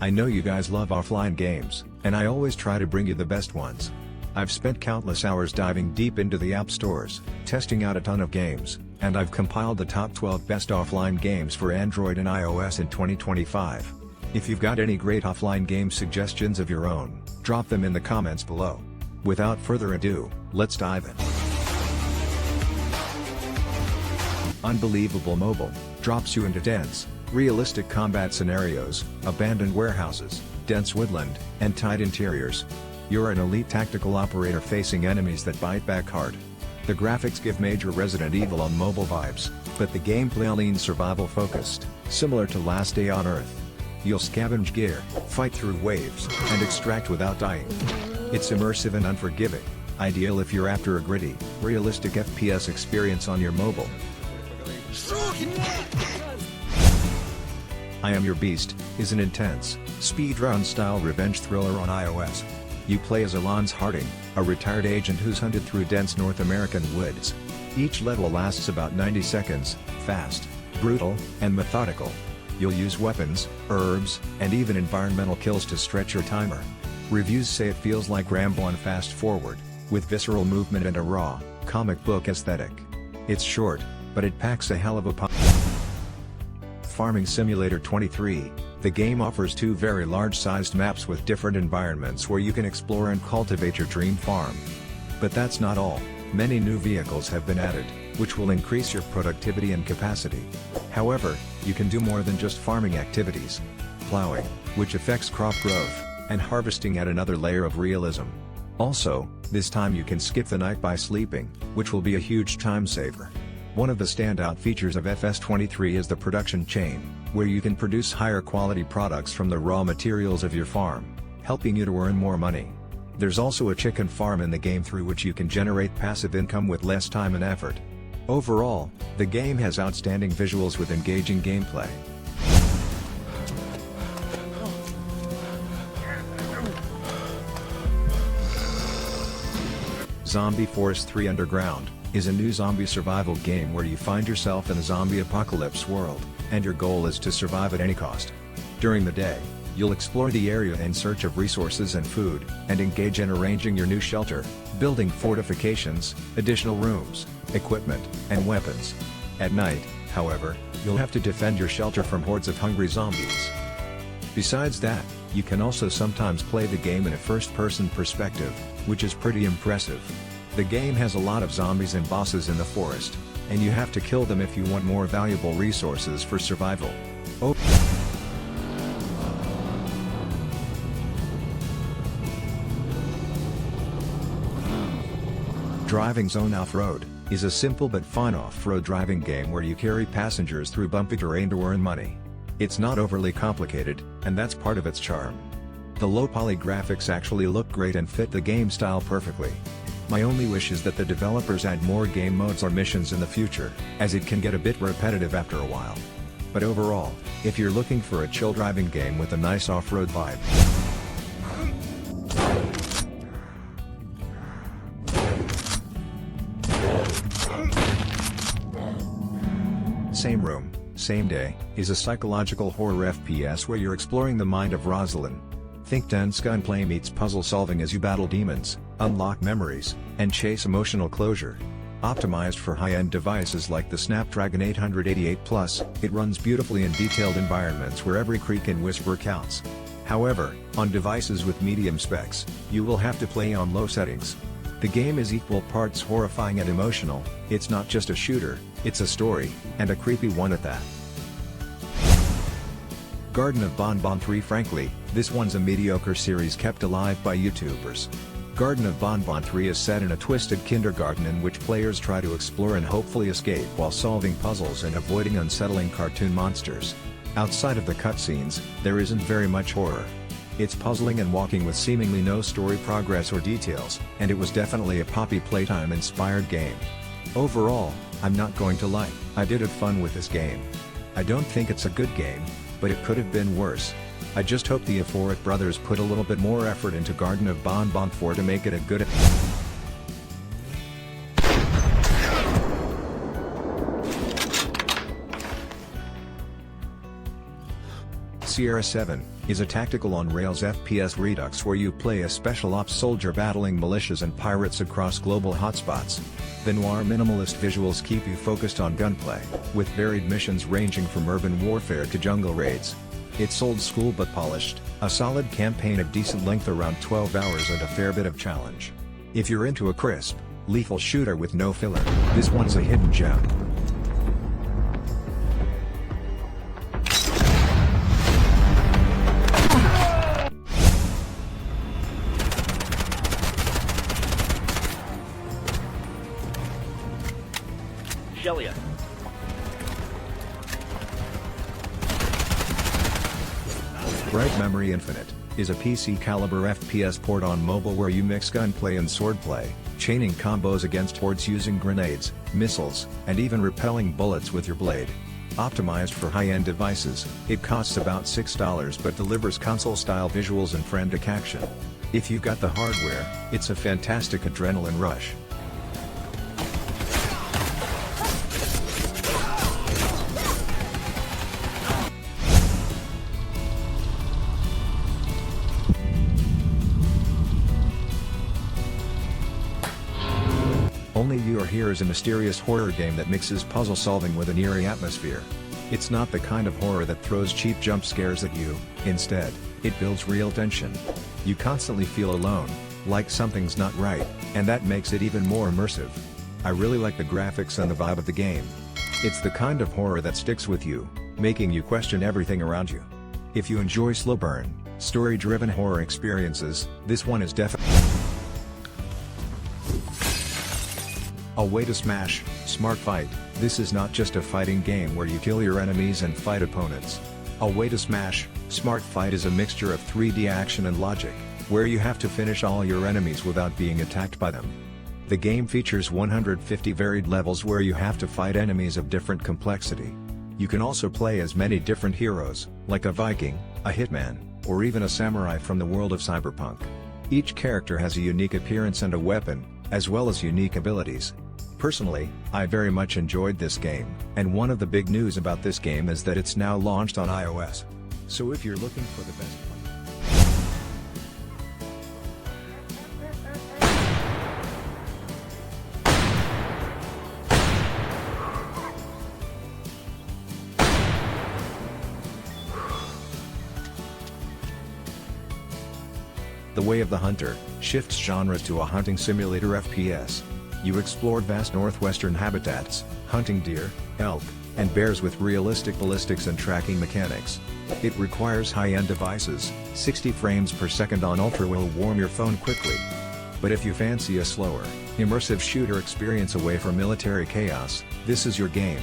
I know you guys love offline games, and I always try to bring you the best ones. I've spent countless hours diving deep into the app stores, testing out a ton of games, and I've compiled the top 12 best offline games for Android and iOS in 2025. If you've got any great offline game suggestions of your own, drop them in the comments below. Without further ado, let's dive in. Unbelievable Mobo drops you into dense, realistic combat scenarios, abandoned warehouses, dense woodland, and tight interiors. You're an elite tactical operator facing enemies that bite back hard. The graphics give major Resident Evil on mobile vibes, but the gameplay leans survival focused, similar to Last Day on Earth. You'll scavenge gear, fight through waves, and extract without dying. It's immersive and unforgiving, ideal if you're after a gritty, realistic FPS experience on your mobile. I Am Your Beast is an intense, speedrun-style revenge thriller on iOS. You play as Alonzo Harding, a retired agent who's hunted through dense North American woods. Each level lasts about 90 seconds, fast, brutal, and methodical. You'll use weapons, herbs, and even environmental kills to stretch your timer. Reviews say it feels like Rambo on fast forward, with visceral movement and a raw, comic book aesthetic. It's short, but it packs a hell of a punch. Farming Simulator 23, the game offers two very large-sized maps with different environments where you can explore and cultivate your dream farm. But that's not all, many new vehicles have been added, which will increase your productivity and capacity. However, you can do more than just farming activities. Plowing, which affects crop growth, and harvesting add another layer of realism. Also, this time you can skip the night by sleeping, which will be a huge time saver. One of the standout features of FS23 is the production chain, where you can produce higher quality products from the raw materials of your farm, helping you to earn more money. There's also a chicken farm in the game through which you can generate passive income with less time and effort. Overall, the game has outstanding visuals with engaging gameplay. Zombie Force 3 Underground is a new zombie survival game where you find yourself in a zombie apocalypse world, and your goal is to survive at any cost. During the day, you'll explore the area in search of resources and food, and engage in arranging your new shelter, building fortifications, additional rooms, equipment, and weapons. At night, however, you'll have to defend your shelter from hordes of hungry zombies. Besides that, you can also sometimes play the game in a first-person perspective, which is pretty impressive. The game has a lot of zombies and bosses in the forest, and you have to kill them if you want more valuable resources for survival. Driving Zone Offroad is a simple but fun off-road driving game where you carry passengers through bumpy terrain to earn money. It's not overly complicated, and that's part of its charm. The low-poly graphics actually look great and fit the game style perfectly. My only wish is that the developers add more game modes or missions in the future, as it can get a bit repetitive after a while. But overall, if you're looking for a chill driving game with a nice off-road vibe. Same Room, Same Day is a psychological horror FPS where you're exploring the mind of Rosalind. Think dense gunplay meets puzzle solving as you battle demons, unlock memories, and chase emotional closure. Optimized for high-end devices like the Snapdragon 888 Plus, it runs beautifully in detailed environments where every creak and whisper counts. However, on devices with medium specs, you will have to play on low settings. The game is equal parts horrifying and emotional. It's not just a shooter, it's a story, and a creepy one at that. Garten of Banban 3. Frankly, this one's a mediocre series kept alive by YouTubers. Garten of Banban 3 is set in a twisted kindergarten in which players try to explore and hopefully escape while solving puzzles and avoiding unsettling cartoon monsters. Outside of the cutscenes, there isn't very much horror. It's puzzling and walking with seemingly no story progress or details, and it was definitely a Poppy Playtime-inspired game. Overall, I'm not going to lie, I did have fun with this game. I don't think it's a good game, but it could have been worse. I just hope the Offroad brothers put a little bit more effort into Garten of Banban 4 to make it a good. Sierra 7 is a tactical on-rails FPS redux where you play a special ops soldier battling militias and pirates across global hotspots. The noir minimalist visuals keep you focused on gunplay, with varied missions ranging from urban warfare to jungle raids. It's old school but polished, a solid campaign of decent length around 12 hours and a fair bit of challenge. If you're into a crisp, lethal shooter with no filler, this one's a hidden gem. Shelia. Bright Memory Infinite is a PC caliber FPS port on Mobo where you mix gunplay and swordplay, chaining combos against hordes using grenades, missiles, and even repelling bullets with your blade. Optimized for high-end devices, it costs about $6 but delivers console-style visuals and frantic action. If you've got the hardware, it's a fantastic adrenaline rush. Only You Are Here is a mysterious horror game that mixes puzzle solving with an eerie atmosphere. It's not the kind of horror that throws cheap jump scares at you, instead, it builds real tension. You constantly feel alone, like something's not right, and that makes it even more immersive. I really like the graphics and the vibe of the game. It's the kind of horror that sticks with you, making you question everything around you. If you enjoy slow burn, story-driven horror experiences, this one is definitely a way to smash. Smart Fight. This is not just a fighting game where you kill your enemies and fight opponents. A way to smash. Smart Fight is a mixture of 3D action and logic, where you have to finish all your enemies without being attacked by them. The game features 150 varied levels where you have to fight enemies of different complexity. You can also play as many different heroes, like a Viking, a hitman, or even a samurai from the world of cyberpunk. Each character has a unique appearance and a weapon, as well as unique abilities. Personally, I very much enjoyed this game, and one of the big news about this game is that it's now launched on iOS. So if you're looking for the best The Way of the Hunter shifts genres to a hunting simulator FPS. You explored vast northwestern habitats, hunting deer, elk, and bears with realistic ballistics and tracking mechanics. It requires high-end devices. 60 frames per second on Ultra will warm your phone quickly. But if you fancy a slower, immersive shooter experience away from military chaos, this is your game.